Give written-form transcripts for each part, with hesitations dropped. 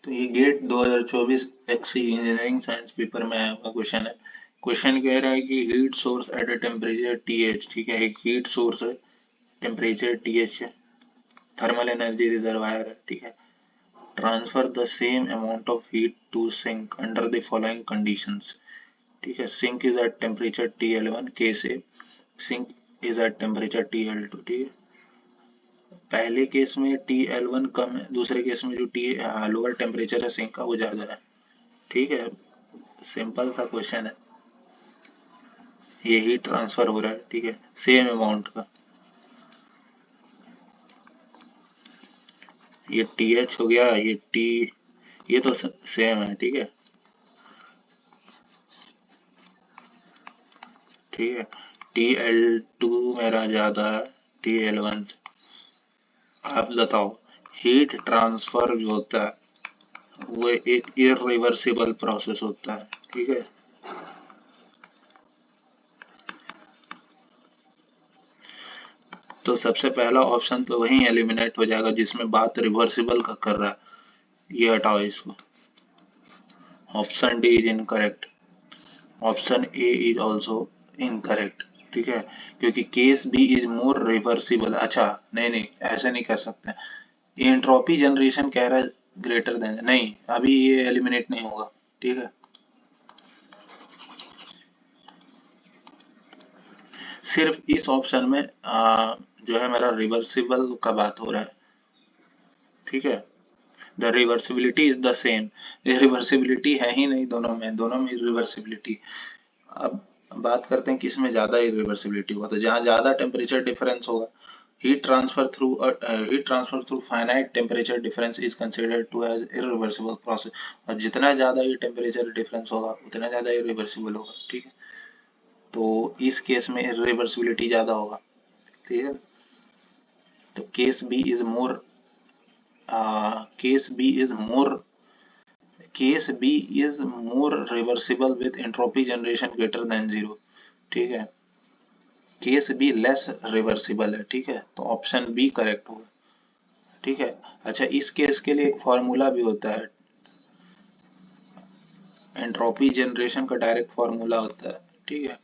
तो ये GATE 2024 XE engineering science paper में आया हुआ क्वेश्चन है। क्वेश्चन कह रहा है कि heat source at a temperature TH, ठीक है, एक हीट सोर्स है, टेम्परेचर TH है, थर्मल एनर्जी रिजर्वायर है, ठीक है, transfer the same amount of heat to sink under the following conditions, ठीक है, sink is at temperature TL1 case A, sink is at temperature TL2, ठीक है। पहले केस में TL1 कम है, दूसरे केस में जो टी लोअर टेम्परेचर है सिंक का वो ज्यादा है, ठीक है। सिंपल सा क्वेश्चन है, ये हीट ट्रांसफर हो रहा है, ठीक है, सेम अमाउंट का। ये TH हो गया, ये T, ये तो सेम है, ठीक है, ठीक है। TL2 मेरा ज्यादा है TL1 से। आप बताओ, हीट ट्रांसफर जो होता है वो एक इरिवर्सिबल प्रोसेस होता है, ठीक है। तो सबसे पहला ऑप्शन तो वही एलिमिनेट हो जाएगा जिसमें बात रिवर्सिबल का कर रहा है, ये हटाओ इसको। Option D is incorrect, option A is also incorrect, ठीक है, क्योंकि case B is more reversible. अच्छा, नहीं नहीं, ऐसे नहीं कर सकते, एंट्रोपी जनरेशन कह रहा है ग्रेटर देन, नहीं, अभी ये एलिमिनेट नहीं होगा, ठीक है। सिर्फ इस ऑप्शन में जो है मेरा रिवर्सिबल का बात हो रहा है, ठीक है। The reversibility is the same, reversibility है ही नहीं दोनों में रिवर्सिबिलिटी। अब बात करते हैं किस में ज्यादा इरिवर्सिबिलिटी होगा, तो जहाँ ज्यादा टेम्परेचर डिफरेंस होगा, heat transfer through finite temperature difference is considered to as irreversible process, और जितना ज्यादा ये टेम्परेचर डिफरेंस होगा उतना ज्यादा इरिवर्सिबल होगा, ठीक है। तो इस केस में इरिवर्सिबिलिटी ज्यादा होगा, ठीक है। तो case B is more case B is more reversible with entropy generation greater than zero, ठीक है। केस बी लेस रिवर्सिबल है, ठीक है, तो ऑप्शन बी करेक्ट होगा, ठीक है। अच्छा, इस केस के लिए एक फॉर्मूला भी होता है, एंट्रोपी जनरेशन का डायरेक्ट फॉर्मूला होता है, ठीक है,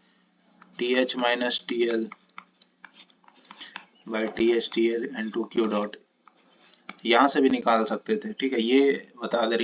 TH minus TL by TH TL into Q dot, यहाँ से भी निकाल सकते थे, ठीक है, ये बता दे रही